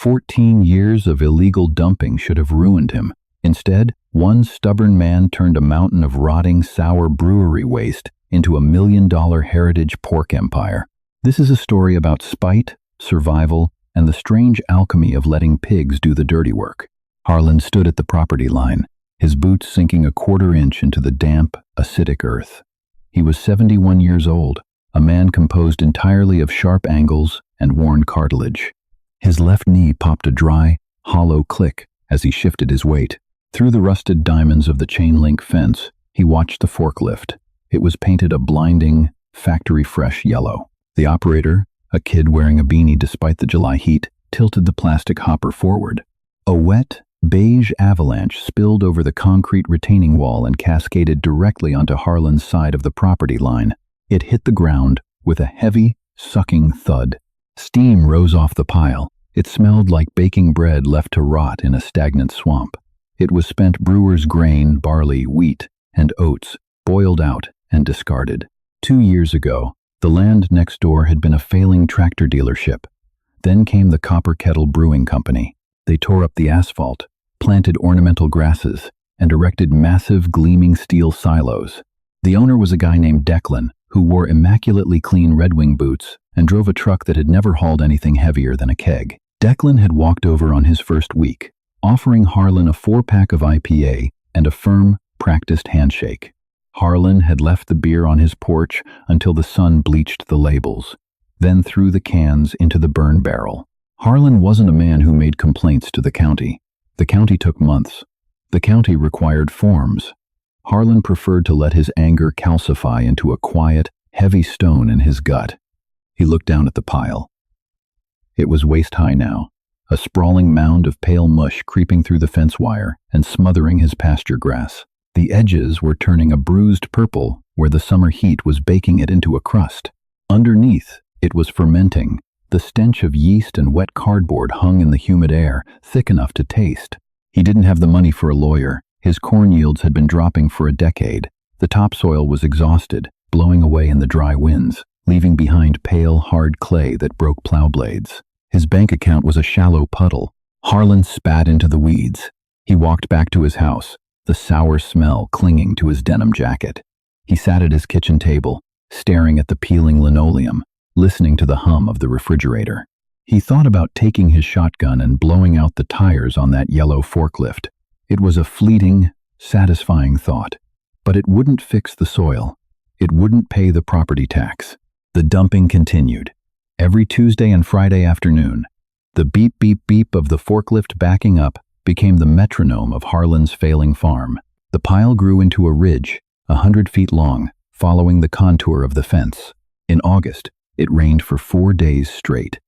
14 years of illegal dumping should have ruined him. Instead, one stubborn man turned a mountain of rotting, sour brewery waste into a $1 million heritage pork empire. This is a story about spite, survival, and the strange alchemy of letting pigs do the dirty work. Harlan stood at the property line, his boots sinking a quarter-inch into the damp, acidic earth. He was 71 years old, a man composed entirely of sharp angles and worn cartilage. His left knee popped a dry, hollow click as he shifted his weight. Through the rusted diamonds of the chain-link fence, he watched the forklift. It was painted a blinding, factory-fresh yellow. The operator, a kid wearing a beanie despite the July heat, tilted the plastic hopper forward. A wet, beige avalanche spilled over the concrete retaining wall and cascaded directly onto Harlan's side of the property line. It hit the ground with a heavy, sucking thud. Steam rose off the pile. It smelled like baking bread left to rot in a stagnant swamp. It was spent brewer's grain, barley, wheat, and oats, boiled out and discarded. 2 years ago, the land next door had been a failing tractor dealership. Then came the Copper Kettle Brewing Company. They tore up the asphalt, planted ornamental grasses, and erected massive gleaming steel silos. The owner was a guy named Declan, who wore immaculately clean Red Wing boots and drove a truck that had never hauled anything heavier than a keg. Declan had walked over on his first week, offering Harlan a 4-pack of IPA and a firm, practiced handshake. Harlan had left the beer on his porch until the sun bleached the labels, then threw the cans into the burn barrel. Harlan wasn't a man who made complaints to the county. The county took months. The county required forms. Harlan preferred to let his anger calcify into a quiet, heavy stone in his gut. He looked down at the pile. It was waist-high now, a sprawling mound of pale mush creeping through the fence wire and smothering his pasture grass. The edges were turning a bruised purple where the summer heat was baking it into a crust. Underneath, it was fermenting. The stench of yeast and wet cardboard hung in the humid air, thick enough to taste. He didn't have the money for a lawyer. His corn yields had been dropping for a decade. The topsoil was exhausted, blowing away in the dry winds, leaving behind pale, hard clay that broke plow blades. His bank account was a shallow puddle. Harlan spat into the weeds. He walked back to his house, the sour smell clinging to his denim jacket. He sat at his kitchen table, staring at the peeling linoleum, listening to the hum of the refrigerator. He thought about taking his shotgun and blowing out the tires on that yellow forklift. It was a fleeting, satisfying thought, but it wouldn't fix the soil. It wouldn't pay the property tax. The dumping continued. Every Tuesday and Friday afternoon, the beep, beep, beep of the forklift backing up became the metronome of Harlan's failing farm. The pile grew into a ridge, 100 feet long, following the contour of the fence. In August, it rained for 4 days straight.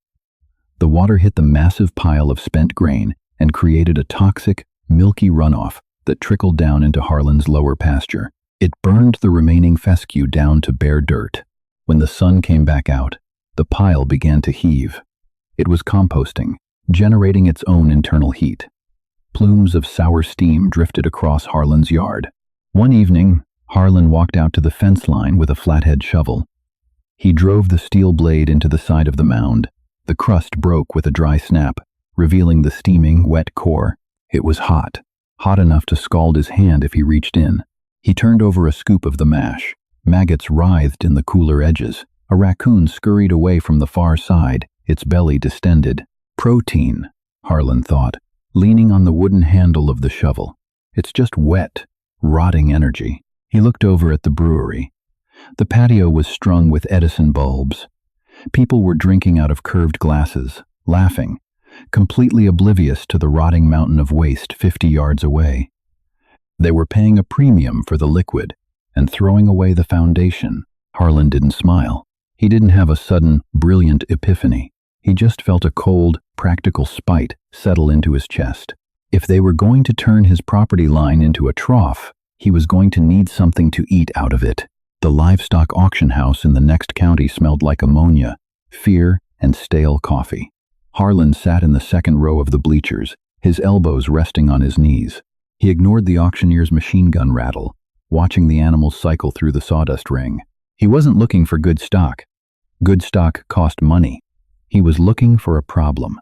The water hit the massive pile of spent grain and created a toxic, milky runoff that trickled down into Harlan's lower pasture. It burned the remaining fescue down to bare dirt. When the sun came back out, the pile began to heave. It was composting, generating its own internal heat. Plumes of sour steam drifted across Harlan's yard. One evening, Harlan walked out to the fence line with a flathead shovel. He drove the steel blade into the side of the mound. The crust broke with a dry snap, revealing the steaming, wet core. It was hot enough to scald his hand if he reached in. He turned over a scoop of the mash. Maggots writhed in the cooler edges. A raccoon scurried away from the far side, its belly distended. Protein, Harlan thought, leaning on the wooden handle of the shovel. It's just wet, rotting energy. He looked over at the brewery. The patio was strung with Edison bulbs. People were drinking out of curved glasses, laughing, completely oblivious to the rotting mountain of waste 50 yards away. They were paying a premium for the liquid and throwing away the foundation. Harlan didn't smile. He didn't have a sudden, brilliant epiphany. He just felt a cold, practical spite settle into his chest. If they were going to turn his property line into a trough, he was going to need something to eat out of it. The livestock auction house in the next county smelled like ammonia, fear, and stale coffee. Harlan sat in the second row of the bleachers, his elbows resting on his knees. He ignored the auctioneer's machine gun rattle, watching the animals cycle through the sawdust ring. He wasn't looking for good stock. Good stock cost money. He was looking for a problem.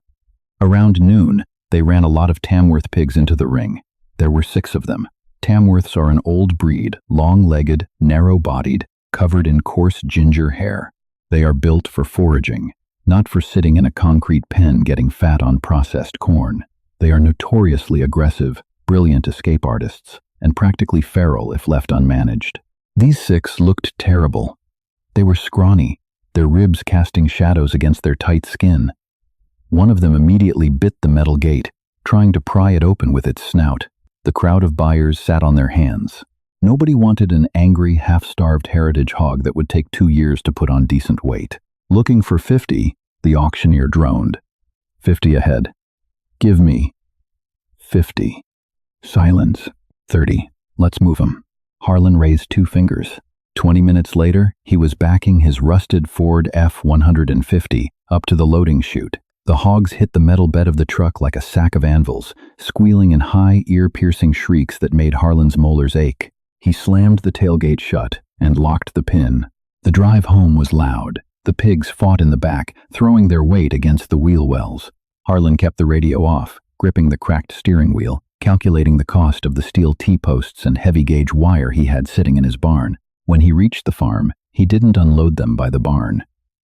Around noon, they ran a lot of Tamworth pigs into the ring. There were 6 of them. Tamworths are an old breed, long-legged, narrow-bodied, covered in coarse ginger hair. They are built for foraging, not for sitting in a concrete pen getting fat on processed corn. They are notoriously aggressive, brilliant escape artists, and practically feral if left unmanaged. These 6 looked terrible. They were scrawny, their ribs casting shadows against their tight skin. One of them immediately bit the metal gate, trying to pry it open with its snout. The crowd of buyers sat on their hands. Nobody wanted an angry, half-starved heritage hog that would take 2 years to put on decent weight. Looking for 50, the auctioneer droned. 50 ahead. Give me 50. Silence. 30. Let's move him. Harlan raised 2 fingers. 20 minutes later, he was backing his rusted Ford F-150 up to the loading chute. The hogs hit the metal bed of the truck like a sack of anvils, squealing in high, ear-piercing shrieks that made Harlan's molars ache. He slammed the tailgate shut and locked the pin. The drive home was loud. The pigs fought in the back, throwing their weight against the wheel wells. Harlan kept the radio off, gripping the cracked steering wheel, calculating the cost of the steel T-posts and heavy-gauge wire he had sitting in his barn. When he reached the farm, he didn't unload them by the barn.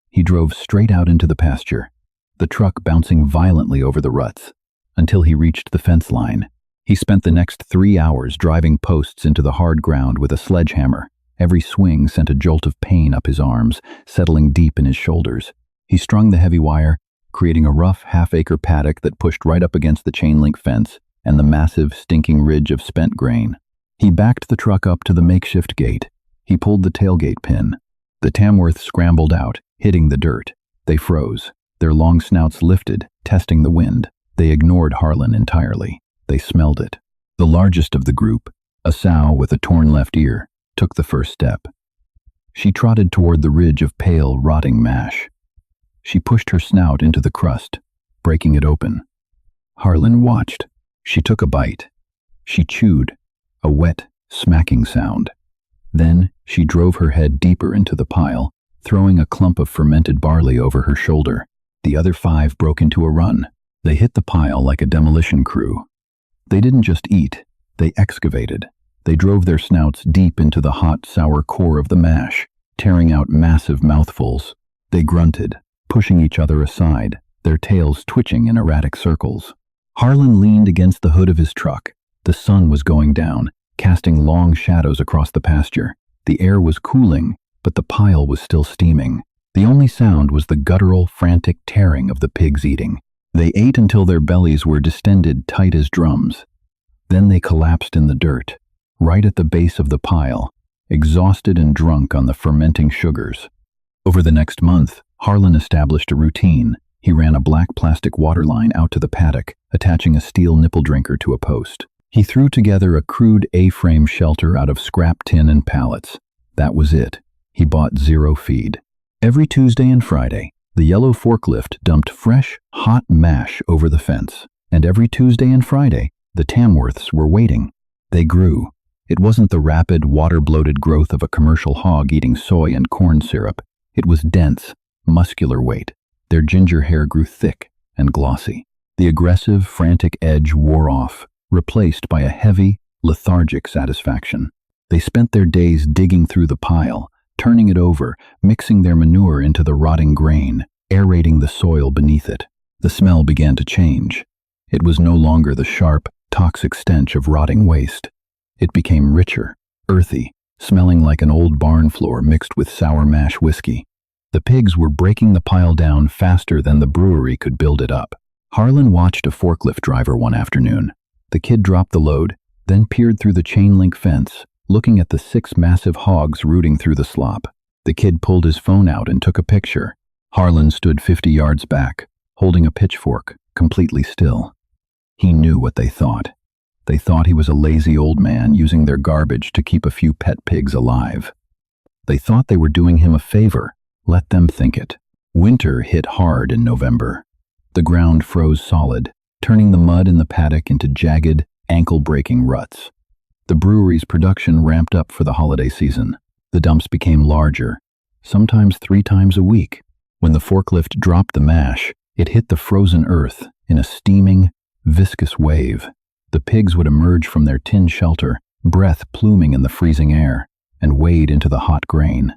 He drove straight out into the pasture, the truck bouncing violently over the ruts, until he reached the fence line. He spent the next 3 hours driving posts into the hard ground with a sledgehammer. Every swing sent a jolt of pain up his arms, settling deep in his shoulders. He strung the heavy wire, creating a rough half-acre paddock that pushed right up against the chain-link fence and the massive, stinking ridge of spent grain. He backed the truck up to the makeshift gate. He pulled the tailgate pin. The Tamworths scrambled out, hitting the dirt. They froze. Their long snouts lifted, testing the wind. They ignored Harlan entirely. They smelled it. The largest of the group, a sow with a torn left ear, took the first step. She trotted toward the ridge of pale, rotting mash. She pushed her snout into the crust, breaking it open. Harlan watched. She took a bite. She chewed, a wet, smacking sound. Then she drove her head deeper into the pile, throwing a clump of fermented barley over her shoulder. The other 5 broke into a run. They hit the pile like a demolition crew. They didn't just eat, they excavated. They drove their snouts deep into the hot, sour core of the mash, tearing out massive mouthfuls. They grunted, pushing each other aside, their tails twitching in erratic circles. Harlan leaned against the hood of his truck. The sun was going down, casting long shadows across the pasture. The air was cooling, but the pile was still steaming. The only sound was the guttural, frantic tearing of the pigs eating. They ate until their bellies were distended tight as drums. Then they collapsed in the dirt, right at the base of the pile, exhausted and drunk on the fermenting sugars. Over the next month, Harlan established a routine. He ran a black plastic water line out to the paddock, attaching a steel nipple drinker to a post. He threw together a crude A-frame shelter out of scrap tin and pallets. That was it. He bought 0 feed. Every Tuesday and Friday, the yellow forklift dumped fresh, hot mash over the fence. And every Tuesday and Friday, the Tamworths were waiting. They grew. It wasn't the rapid, water-bloated growth of a commercial hog eating soy and corn syrup. It was dense, muscular weight. Their ginger hair grew thick and glossy. The aggressive, frantic edge wore off, replaced by a heavy, lethargic satisfaction. They spent their days digging through the pile, turning it over, mixing their manure into the rotting grain, aerating the soil beneath it. The smell began to change. It was no longer the sharp, toxic stench of rotting waste. It became richer, earthy, smelling like an old barn floor mixed with sour mash whiskey. The pigs were breaking the pile down faster than the brewery could build it up. Harlan watched a forklift driver one afternoon. The kid dropped the load, then peered through the chain-link fence, looking at the 6 massive hogs rooting through the slop. The kid pulled his phone out and took a picture. Harlan stood 50 yards back, holding a pitchfork, completely still. He knew what they thought. They thought he was a lazy old man using their garbage to keep a few pet pigs alive. They thought they were doing him a favor. Let them think it. Winter hit hard in November. The ground froze solid, turning the mud in the paddock into jagged, ankle-breaking ruts. The brewery's production ramped up for the holiday season. The dumps became larger, sometimes 3 times a week. When the forklift dropped the mash, it hit the frozen earth in a steaming, viscous wave. The pigs would emerge from their tin shelter, breath pluming in the freezing air, and wade into the hot grain.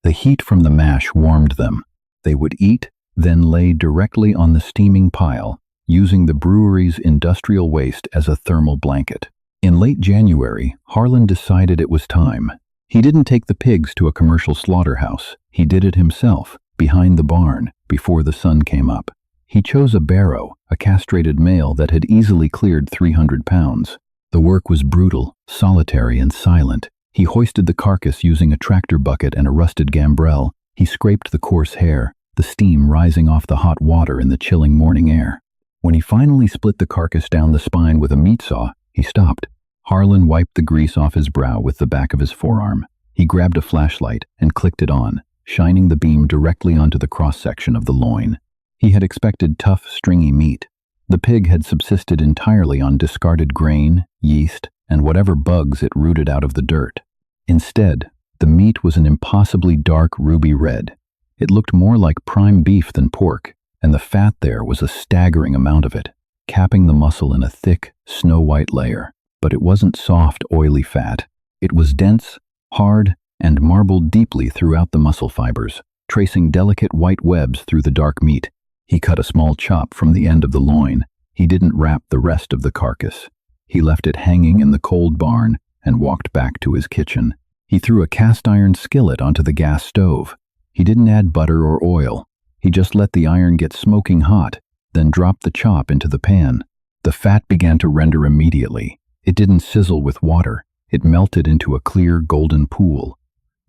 The heat from the mash warmed them. They would eat, then lay directly on the steaming pile, using the brewery's industrial waste as a thermal blanket. In late January, Harlan decided it was time. He didn't take the pigs to a commercial slaughterhouse. He did it himself, behind the barn, before the sun came up. He chose a barrow, a castrated male that had easily cleared 300 pounds. The work was brutal, solitary, and silent. He hoisted the carcass using a tractor bucket and a rusted gambrel. He scraped the coarse hair, the steam rising off the hot water in the chilling morning air. When he finally split the carcass down the spine with a meat saw, he stopped. Harlan wiped the grease off his brow with the back of his forearm. He grabbed a flashlight and clicked it on, shining the beam directly onto the cross-section of the loin. He had expected tough, stringy meat. The pig had subsisted entirely on discarded grain, yeast, and whatever bugs it rooted out of the dirt. Instead, the meat was an impossibly dark ruby red. It looked more like prime beef than pork, and the fat there was a staggering amount of it, capping the muscle in a thick, snow-white layer. But it wasn't soft, oily fat. It was dense, hard, and marbled deeply throughout the muscle fibers, tracing delicate white webs through the dark meat. He cut a small chop from the end of the loin. He didn't wrap the rest of the carcass. He left it hanging in the cold barn and walked back to his kitchen. He threw a cast-iron skillet onto the gas stove. He didn't add butter or oil. He just let the iron get smoking hot, then dropped the chop into the pan. The fat began to render immediately. It didn't sizzle with water. It melted into a clear, golden pool.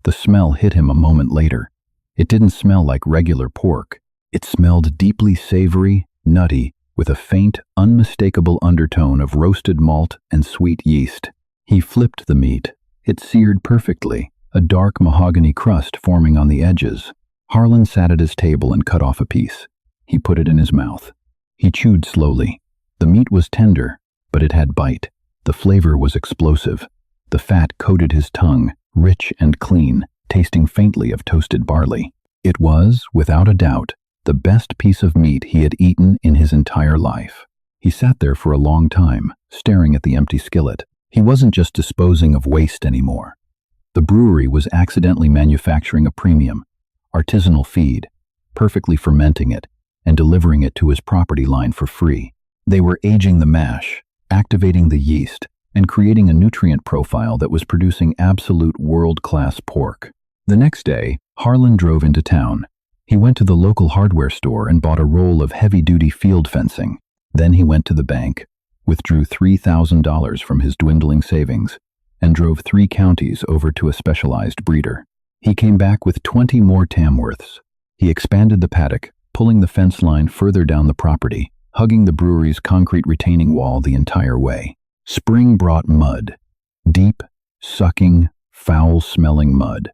The smell hit him a moment later. It didn't smell like regular pork. It smelled deeply savory, nutty, with a faint, unmistakable undertone of roasted malt and sweet yeast. He flipped the meat. It seared perfectly, a dark mahogany crust forming on the edges. Harlan sat at his table and cut off a piece. He put it in his mouth. He chewed slowly. The meat was tender, but it had bite. The flavor was explosive. The fat coated his tongue, rich and clean, tasting faintly of toasted barley. It was, without a doubt, the best piece of meat he had eaten in his entire life. He sat there for a long time, staring at the empty skillet. He wasn't just disposing of waste anymore. The brewery was accidentally manufacturing a premium, artisanal feed, perfectly fermenting it, and delivering it to his property line for free. They were aging the mash, activating the yeast, and creating a nutrient profile that was producing absolute world-class pork. The next day, Harlan drove into town. He went to the local hardware store and bought a roll of heavy-duty field fencing. Then he went to the bank, withdrew $3,000 from his dwindling savings, and drove 3 counties over to a specialized breeder. He came back with 20 more Tamworths. He expanded the paddock, pulling the fence line further down the property, hugging the brewery's concrete retaining wall the entire way. Spring brought mud. Deep, sucking, foul-smelling mud.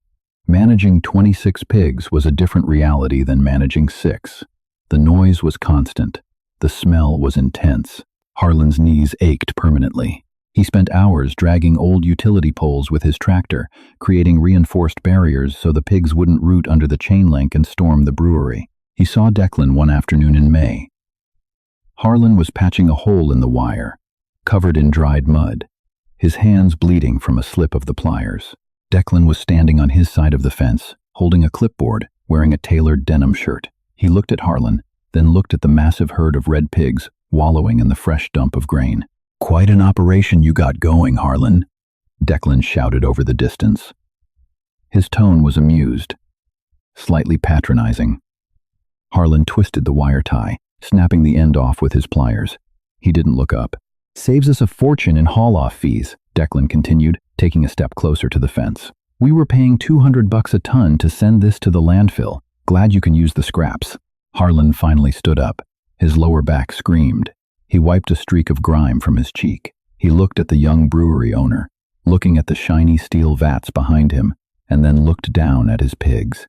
Managing 26 pigs was a different reality than managing 6. The noise was constant. The smell was intense. Harlan's knees ached permanently. He spent hours dragging old utility poles with his tractor, creating reinforced barriers so the pigs wouldn't root under the chain link and storm the brewery. He saw Declan one afternoon in May. Harlan was patching a hole in the wire, covered in dried mud, his hands bleeding from a slip of the pliers. Declan was standing on his side of the fence, holding a clipboard, wearing a tailored denim shirt. He looked at Harlan, then looked at the massive herd of red pigs wallowing in the fresh dump of grain. "Quite an operation you got going, Harlan," Declan shouted over the distance. His tone was amused, slightly patronizing. Harlan twisted the wire tie, snapping the end off with his pliers. He didn't look up. "Saves us a fortune in haul-off fees," Declan continued, taking a step closer to the fence. "We were paying $200 a ton to send this to the landfill. Glad you can use the scraps." Harlan finally stood up. His lower back screamed. He wiped a streak of grime from his cheek. He looked at the young brewery owner, looking at the shiny steel vats behind him, and then looked down at his pigs.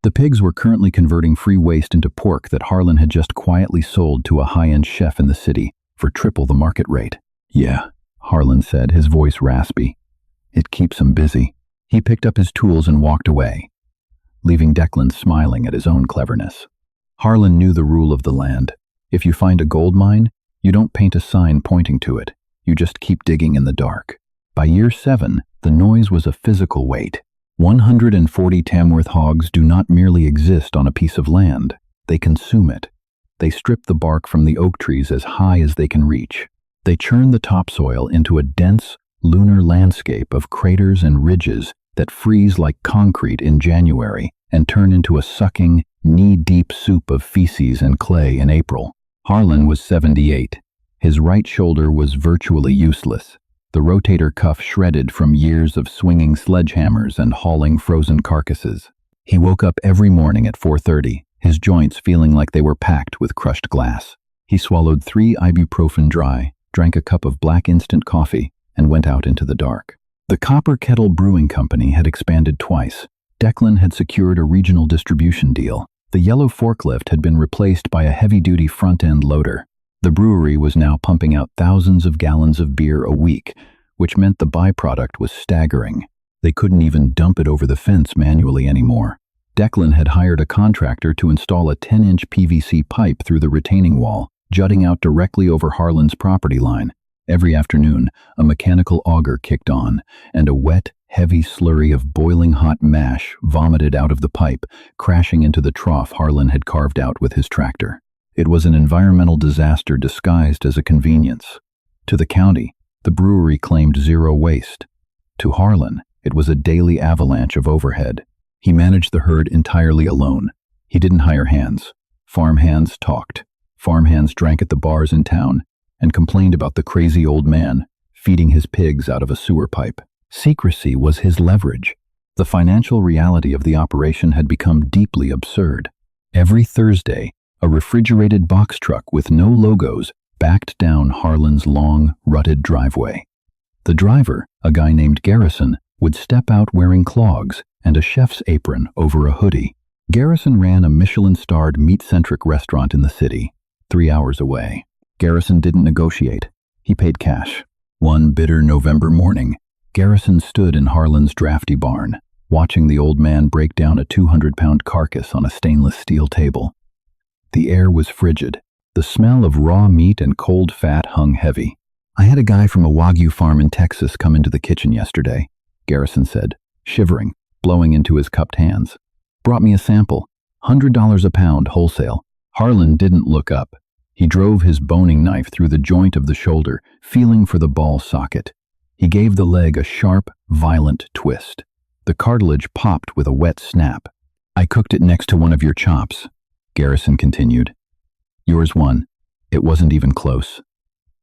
The pigs were currently converting free waste into pork that Harlan had just quietly sold to a high-end chef in the city for triple the market rate. "Yeah," Harlan said, his voice raspy. "It keeps him busy." He picked up his tools and walked away, leaving Declan smiling at his own cleverness. Harlan knew the rule of the land. If you find a gold mine, you don't paint a sign pointing to it. You just keep digging in the dark. By year 7, the noise was a physical weight. 140 Tamworth hogs do not merely exist on a piece of land. They consume it. They strip the bark from the oak trees as high as they can reach. They churn the topsoil into a dense, lunar landscape of craters and ridges that freeze like concrete in January and turn into a sucking, knee-deep soup of feces and clay in April. Harlan was 78. His right shoulder was virtually useless, the rotator cuff shredded from years of swinging sledgehammers and hauling frozen carcasses. He woke up every morning at 4:30, his joints feeling like they were packed with crushed glass. He swallowed 3 ibuprofen dry, drank a cup of black instant coffee, and went out into the dark. The Copper Kettle Brewing Company had expanded twice. Declan had secured a regional distribution deal. The yellow forklift had been replaced by a heavy-duty front-end loader. The brewery was now pumping out thousands of gallons of beer a week, which meant the byproduct was staggering. They couldn't even dump it over the fence manually anymore. Declan had hired a contractor to install a 10-inch PVC pipe through the retaining wall, jutting out directly over Harlan's property line. Every afternoon, a mechanical auger kicked on, and a wet, heavy slurry of boiling hot mash vomited out of the pipe, crashing into the trough Harlan had carved out with his tractor. It was an environmental disaster disguised as a convenience. To the county, the brewery claimed zero waste. To Harlan, it was a daily avalanche of overhead. He managed the herd entirely alone. He didn't hire hands. Farm hands talked. Farm hands drank at the bars in town and complained about the crazy old man feeding his pigs out of a sewer pipe. Secrecy was his leverage. The financial reality of the operation had become deeply absurd. Every Thursday, a refrigerated box truck with no logos backed down Harlan's long, rutted driveway. The driver, a guy named Garrison, would step out wearing clogs and a chef's apron over a hoodie. Garrison ran a Michelin-starred meat-centric restaurant in the city, 3 hours away. Garrison didn't negotiate. He paid cash. One bitter November morning, Garrison stood in Harlan's drafty barn, watching the old man break down a 200-pound carcass on a stainless steel table. The air was frigid. The smell of raw meat and cold fat hung heavy. "I had a guy from a Wagyu farm in Texas come into the kitchen yesterday," Garrison said, shivering, blowing into his cupped hands. "Brought me a sample. $100 a pound, wholesale." Harlan didn't look up. He drove his boning knife through the joint of the shoulder, feeling for the ball socket. He gave the leg a sharp, violent twist. The cartilage popped with a wet snap. "I cooked it next to one of your chops," Garrison continued. "Yours won. It wasn't even close.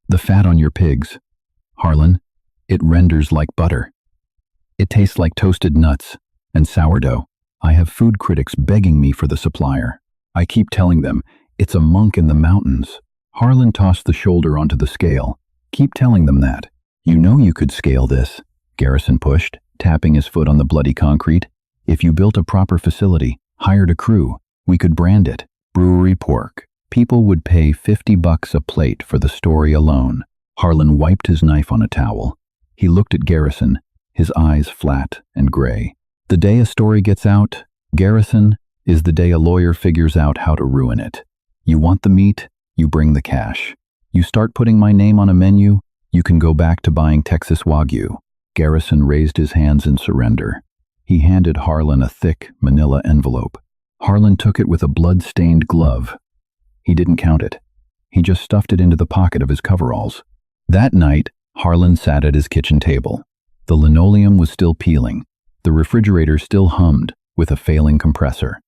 The fat on your pigs, Harlan, it renders like butter. It tastes like toasted nuts and sourdough. I have food critics begging me for the supplier. I keep telling them, it's a monk in the mountains." Harlan tossed the shoulder onto the scale. "Keep telling them that. You know you could scale this," Garrison pushed, tapping his foot on the bloody concrete. "If you built a proper facility, hired a crew, we could brand it Brewery Pork. People would pay $50 a plate for the story alone." Harlan wiped his knife on a towel. He looked at Garrison, his eyes flat and gray. "The day a story gets out, Garrison, is the day a lawyer figures out how to ruin it. You want the meat, you bring the cash. You start putting my name on a menu, you can go back to buying Texas Wagyu." Garrison raised his hands in surrender. He handed Harlan a thick, manila envelope. Harlan took it with a blood-stained glove. He didn't count it. He just stuffed it into the pocket of his coveralls. That night, Harlan sat at his kitchen table. The linoleum was still peeling. The refrigerator still hummed with a failing compressor.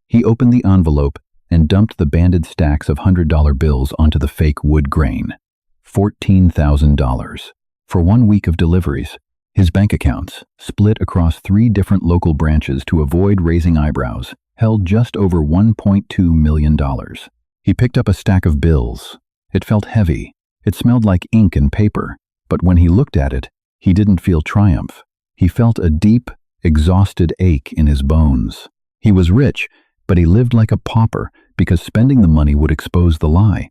He opened the envelope and dumped the banded stacks of $100 bills onto the fake wood grain. $14,000. For 1 week of deliveries, his bank accounts, split across 3 different local branches to avoid raising eyebrows, held just over $1.2 million. He picked up a stack of bills. It felt heavy. It smelled like ink and paper. But when he looked at it, he didn't feel triumph. He felt a deep, exhausted ache in his bones. He was rich, but he lived like a pauper because spending the money would expose the lie.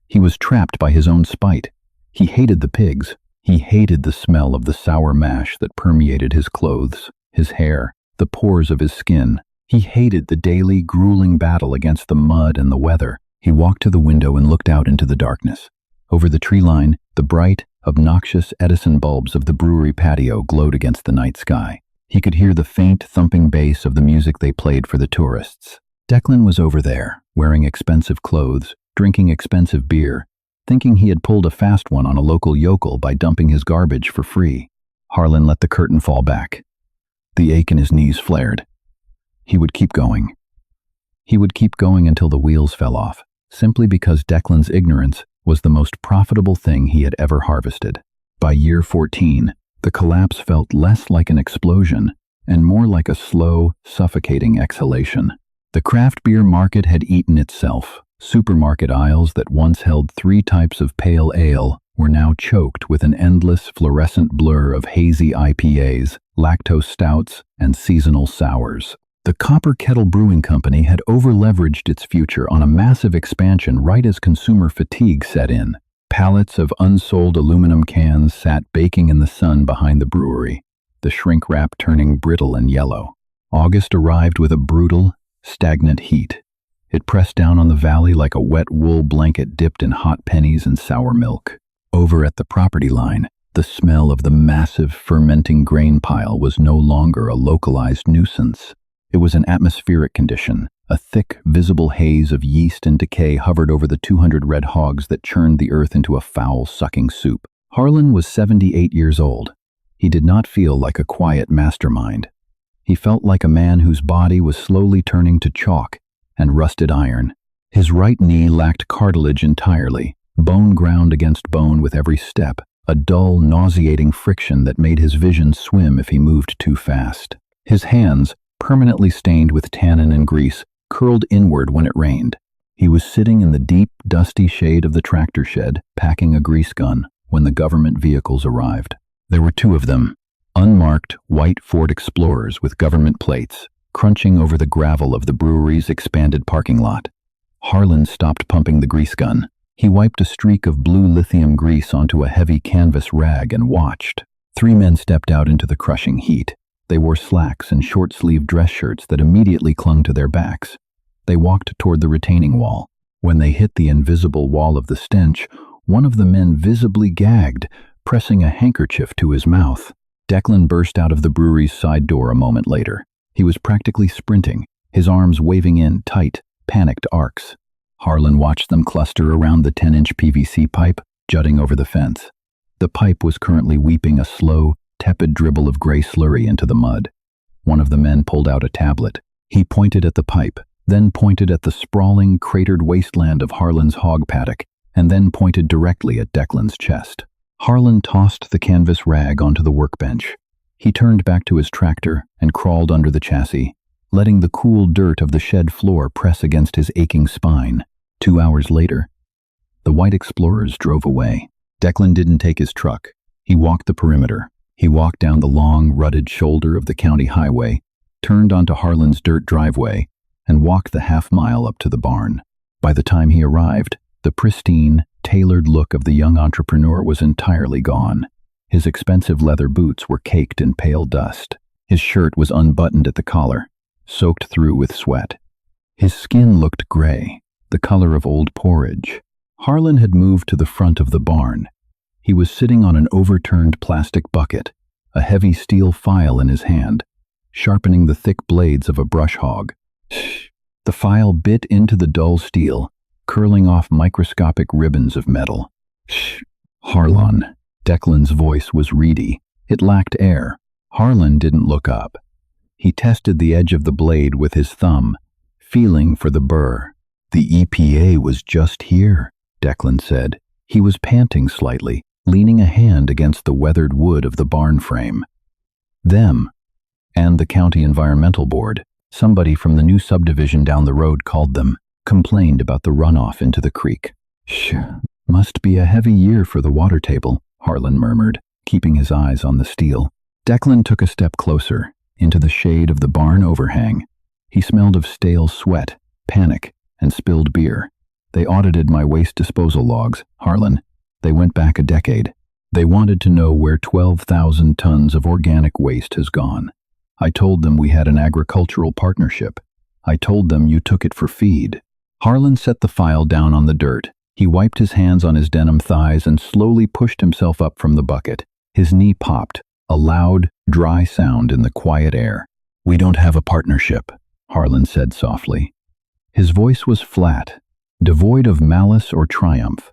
He was trapped by his own spite. He hated the pigs. He hated the smell of the sour mash that permeated his clothes, his hair, the pores of his skin. He hated the daily, grueling battle against the mud and the weather. He walked to the window and looked out into the darkness. Over the tree line, the bright, obnoxious Edison bulbs of the brewery patio glowed against the night sky. He could hear the faint, thumping bass of the music they played for the tourists. Declan was over there, wearing expensive clothes, drinking expensive beer, thinking he had pulled a fast one on a local yokel by dumping his garbage for free. Harlan let the curtain fall back. The ache in his knees flared. He would keep going. He would keep going until the wheels fell off, simply because Declan's ignorance was the most profitable thing he had ever harvested. By year 14, the collapse felt less like an explosion and more like a slow, suffocating exhalation. The craft beer market had eaten itself. Supermarket aisles that once held 3 types of pale ale were now choked with an endless fluorescent blur of hazy IPAs, lactose stouts, and seasonal sours. The Copper Kettle Brewing Company had over-leveraged its future on a massive expansion right as consumer fatigue set in. Pallets of unsold aluminum cans sat baking in the sun behind the brewery, the shrink wrap turning brittle and yellow. August arrived with a brutal, stagnant heat. It pressed down on the valley like a wet wool blanket dipped in hot pennies and sour milk. Over at the property line, the smell of the massive fermenting grain pile was no longer a localized nuisance. It was an atmospheric condition. A thick, visible haze of yeast and decay hovered over the 200 red hogs that churned the earth into a foul, sucking soup. Harlan was 78 years old. He did not feel like a quiet mastermind. He felt like a man whose body was slowly turning to chalk and rusted iron. His right knee lacked cartilage entirely, bone ground against bone with every step, a dull, nauseating friction that made his vision swim if he moved too fast. His hands, permanently stained with tannin and grease, curled inward when it rained. He was sitting in the deep, dusty shade of the tractor shed, packing a grease gun, when the government vehicles arrived. There were 2 of them, unmarked white Ford Explorers with government plates, crunching over the gravel of the brewery's expanded parking lot. Harlan stopped pumping the grease gun. He wiped a streak of blue lithium grease onto a heavy canvas rag and watched. 3 men stepped out into the crushing heat. They wore slacks and short-sleeved dress shirts that immediately clung to their backs. They walked toward the retaining wall. When they hit the invisible wall of the stench, one of the men visibly gagged, pressing a handkerchief to his mouth. Declan burst out of the brewery's side door a moment later. He was practically sprinting, his arms waving in tight, panicked arcs. Harlan watched them cluster around the 10-inch PVC pipe jutting over the fence. The pipe was currently weeping a slow, tepid dribble of gray slurry into the mud. One of the men pulled out a tablet. He pointed at the pipe, then pointed at the sprawling, cratered wasteland of Harlan's hog paddock, and then pointed directly at Declan's chest. Harlan tossed the canvas rag onto the workbench. He turned back to his tractor and crawled under the chassis, letting the cool dirt of the shed floor press against his aching spine. 2 hours later, the white Explorers drove away. Declan didn't take his truck. He walked the perimeter. He walked down the long, rutted shoulder of the county highway, turned onto Harlan's dirt driveway, and walked the half-mile up to the barn. By the time he arrived, the pristine, tailored look of the young entrepreneur was entirely gone. His expensive leather boots were caked in pale dust. His shirt was unbuttoned at the collar, soaked through with sweat. His skin looked gray, the color of old porridge. Harlan had moved to the front of the barn. He was sitting on an overturned plastic bucket, a heavy steel file in his hand, sharpening the thick blades of a brush hog. The file bit into the dull steel, curling off microscopic ribbons of metal. Harlan. Declan's voice was reedy. It lacked air. Harlan didn't look up. He tested the edge of the blade with his thumb, feeling for the burr. The EPA was just here, Declan said. He was panting slightly, leaning a hand against the weathered wood of the barn frame. Them, and the county environmental board. Somebody from the new subdivision down the road called them, complained about the runoff into the creek. Must be a heavy year for the water table, Harlan murmured, keeping his eyes on the steel. Declan took a step closer, into the shade of the barn overhang. He smelled of stale sweat, panic, and spilled beer. They audited my waste disposal logs, Harlan. They went back a decade. They wanted to know where 12,000 tons of organic waste has gone. I told them we had an agricultural partnership. I told them you took it for feed. Harlan set the file down on the dirt. He wiped his hands on his denim thighs and slowly pushed himself up from the bucket. His knee popped, a loud, dry sound in the quiet air. "We don't have a partnership," Harlan said softly. His voice was flat, devoid of malice or triumph.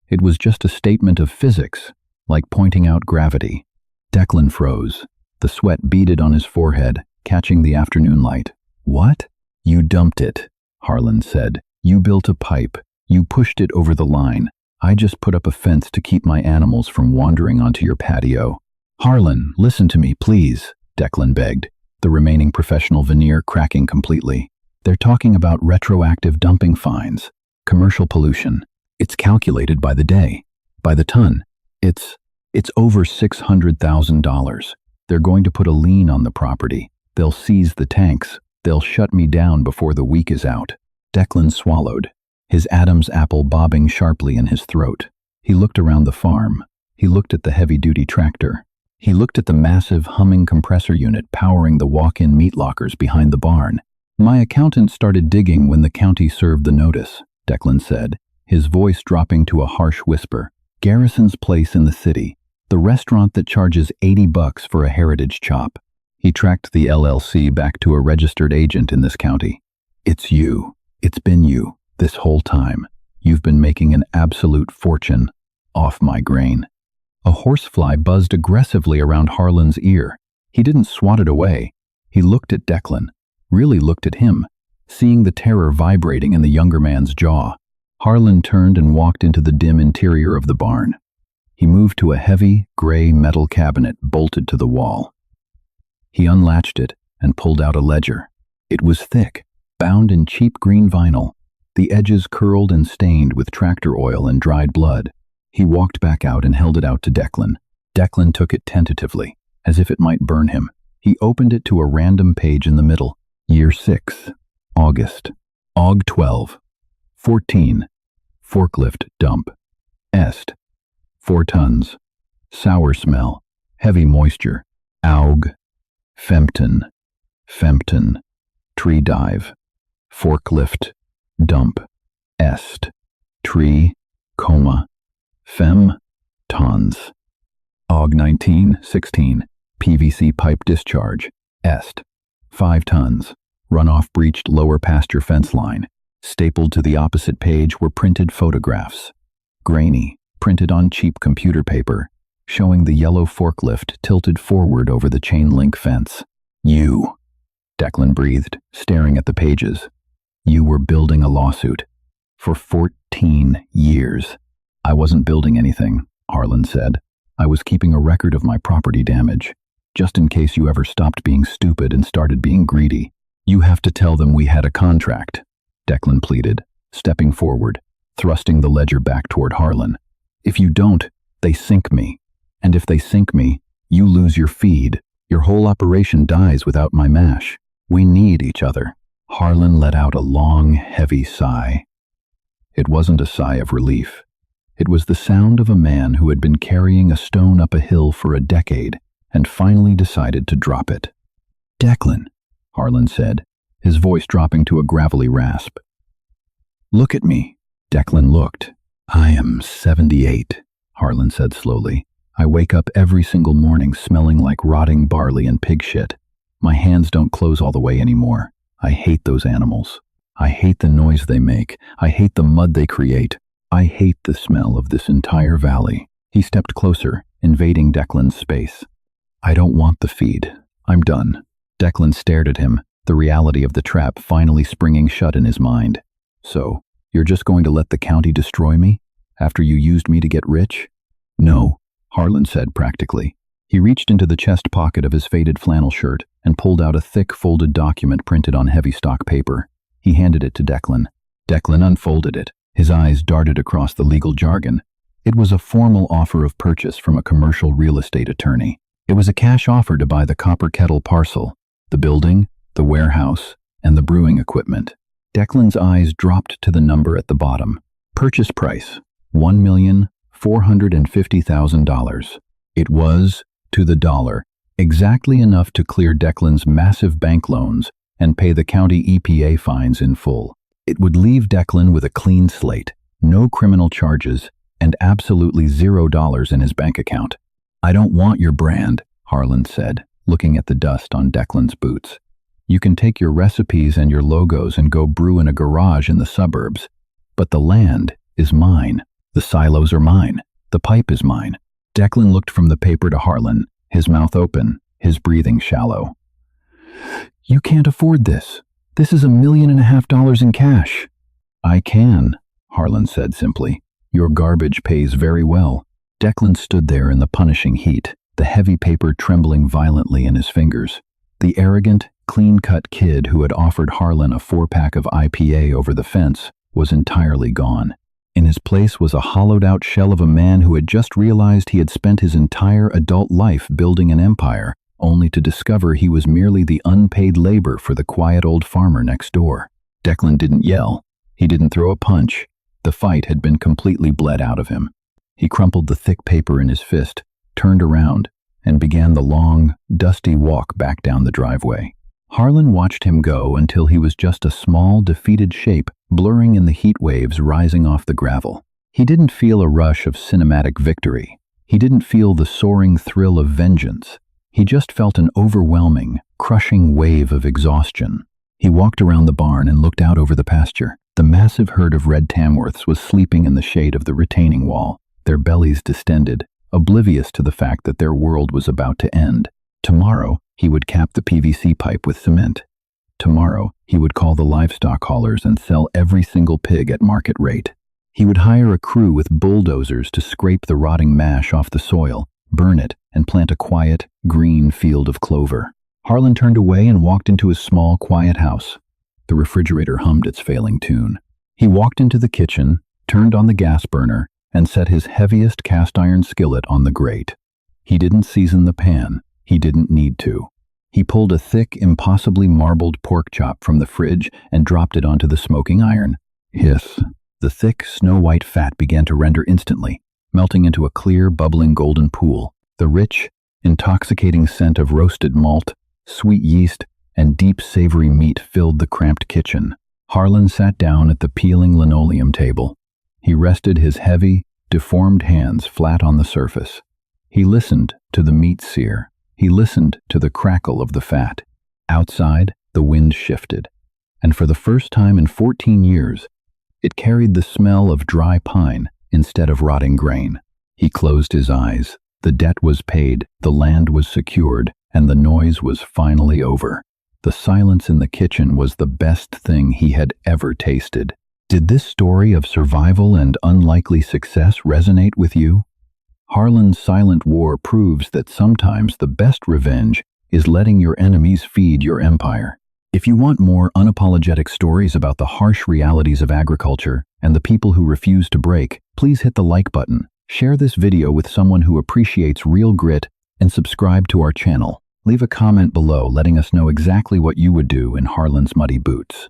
It was just a statement of physics, like pointing out gravity. Declan froze. The sweat beaded on his forehead, catching the afternoon light. "What?" "You dumped it," Harlan said. "You built a pipe. You pushed it over the line. I just put up a fence to keep my animals from wandering onto your patio." "Harlan, listen to me, please," Declan begged, the remaining professional veneer cracking completely. "They're talking about retroactive dumping fines, commercial pollution. It's calculated by the day, by the ton. It's over $600,000. They're going to put a lien on the property. They'll seize the tanks. They'll shut me down before the week is out." Declan swallowed, his Adam's apple bobbing sharply in his throat. He looked around the farm. He looked at the heavy-duty tractor. He looked at the massive humming compressor unit powering the walk-in meat lockers behind the barn. "My accountant started digging when the county served the notice," Declan said, his voice dropping to a harsh whisper. "Garrison's Place in the city, the restaurant that charges $80 for a heritage chop." He tracked the LLC back to a registered agent in this county. "It's you. It's been you, this whole time. You've been making an absolute fortune off my grain." A horsefly buzzed aggressively around Harlan's ear. He didn't swat it away. He looked at Declan, really looked at him, seeing the terror vibrating in the younger man's jaw. Harlan turned and walked into the dim interior of the barn. He moved to a heavy, gray metal cabinet bolted to the wall. He unlatched it and pulled out a ledger. It was thick, bound in cheap green vinyl, the edges curled and stained with tractor oil and dried blood. He walked back out and held it out to Declan. Declan took it tentatively, as if it might burn him. He opened it to a random page in the middle. Year 6, August. Aug 12. 14. Forklift dump. Est. 4 tons. Sour smell. Heavy moisture. Aug. Fempton. Fempton. Tree dive. Forklift dump. Est. Tree, coma. Fem. Tons. Aug 19/16. PVC pipe discharge. Est. 5 tons. Runoff breached lower pasture fence line. Stapled to the opposite page were printed photographs. Grainy, printed on cheap computer paper, showing the yellow forklift tilted forward over the chain link fence. "You," Declan breathed, staring at the pages. "You were building a lawsuit. For 14 years. "I wasn't building anything," Harlan said. "I was keeping a record of my property damage, just in case you ever stopped being stupid and started being greedy. You have to tell them we had a contract," Declan pleaded, stepping forward, thrusting the ledger back toward Harlan. "If you don't, they sink me. And if they sink me, you lose your feed. Your whole operation dies without my mash. We need each other." Harlan let out a long, heavy sigh. It wasn't a sigh of relief. It was the sound of a man who had been carrying a stone up a hill for a decade and finally decided to drop it. "Declan," Harlan said, his voice dropping to a gravelly rasp. "Look at me." Declan looked. "I am 78, Harlan said slowly. "I wake up every single morning smelling like rotting barley and pig shit. My hands don't close all the way anymore. I hate those animals. I hate the noise they make. I hate the mud they create. I hate the smell of this entire valley." He stepped closer, invading Declan's space. "I don't want the feed. I'm done." Declan stared at him, the reality of the trap finally springing shut in his mind. "So, you're just going to let the county destroy me? After you used me to get rich?" "No," Harlan said practically. He reached into the chest pocket of his faded flannel shirt and pulled out a thick, folded document printed on heavy stock paper. He handed it to Declan. Declan unfolded it. His eyes darted across the legal jargon. It was a formal offer of purchase from a commercial real estate attorney. It was a cash offer to buy the Copper Kettle parcel, the building, the warehouse, and the brewing equipment. Declan's eyes dropped to the number at the bottom. Purchase price, $1,450,000. It was, to the dollar, exactly enough to clear Declan's massive bank loans and pay the county EPA fines in full. It would leave Declan with a clean slate, no criminal charges, and absolutely $0 in his bank account. "I don't want your brand," Harlan said, looking at the dust on Declan's boots. "You can take your recipes and your logos and go brew in a garage in the suburbs. But the land is mine. The silos are mine. The pipe is mine." Declan looked from the paper to Harlan, his mouth open, his breathing shallow. "You can't afford this. This is $1.5 million in cash." "I can," Harlan said simply. "Your garbage pays very well." Declan stood there in the punishing heat, the heavy paper trembling violently in his fingers. The arrogant, clean-cut kid who had offered Harlan a 4-pack of IPA over the fence was entirely gone. In his place was a hollowed-out shell of a man who had just realized he had spent his entire adult life building an empire, only to discover he was merely the unpaid labor for the quiet old farmer next door. Declan didn't yell. He didn't throw a punch. The fight had been completely bled out of him. He crumpled the thick paper in his fist, turned around, and began the long, dusty walk back down the driveway. Harlan watched him go until he was just a small, defeated shape blurring in the heat waves rising off the gravel. He didn't feel a rush of cinematic victory. He didn't feel the soaring thrill of vengeance. He just felt an overwhelming, crushing wave of exhaustion. He walked around the barn and looked out over the pasture. The massive herd of red Tamworths was sleeping in the shade of the retaining wall, their bellies distended, oblivious to the fact that their world was about to end. Tomorrow, he would cap the PVC pipe with cement. Tomorrow, he would call the livestock haulers and sell every single pig at market rate. He would hire a crew with bulldozers to scrape the rotting mash off the soil, burn it, and plant a quiet, green field of clover. Harlan turned away and walked into his small, quiet house. The refrigerator hummed its failing tune. He walked into the kitchen, turned on the gas burner, and set his heaviest cast-iron skillet on the grate. He didn't season the pan. He didn't need to. He pulled a thick, impossibly marbled pork chop from the fridge and dropped it onto the smoking iron. Hiss. The thick, snow-white fat began to render instantly, melting into a clear, bubbling golden pool. The rich, intoxicating scent of roasted malt, sweet yeast, and deep, savory meat filled the cramped kitchen. Harlan sat down at the peeling linoleum table. He rested his heavy, deformed hands flat on the surface. He listened to the meat sear. He listened to the crackle of the fat. Outside, the wind shifted, and for the first time in 14 years, it carried the smell of dry pine instead of rotting grain. He closed his eyes. The debt was paid, the land was secured, and the noise was finally over. The silence in the kitchen was the best thing he had ever tasted. Did this story of survival and unlikely success resonate with you? Harlan's silent war proves that sometimes the best revenge is letting your enemies feed your empire. If you want more unapologetic stories about the harsh realities of agriculture and the people who refuse to break, please hit the like button, share this video with someone who appreciates real grit, and subscribe to our channel. Leave a comment below letting us know exactly what you would do in Harlan's muddy boots.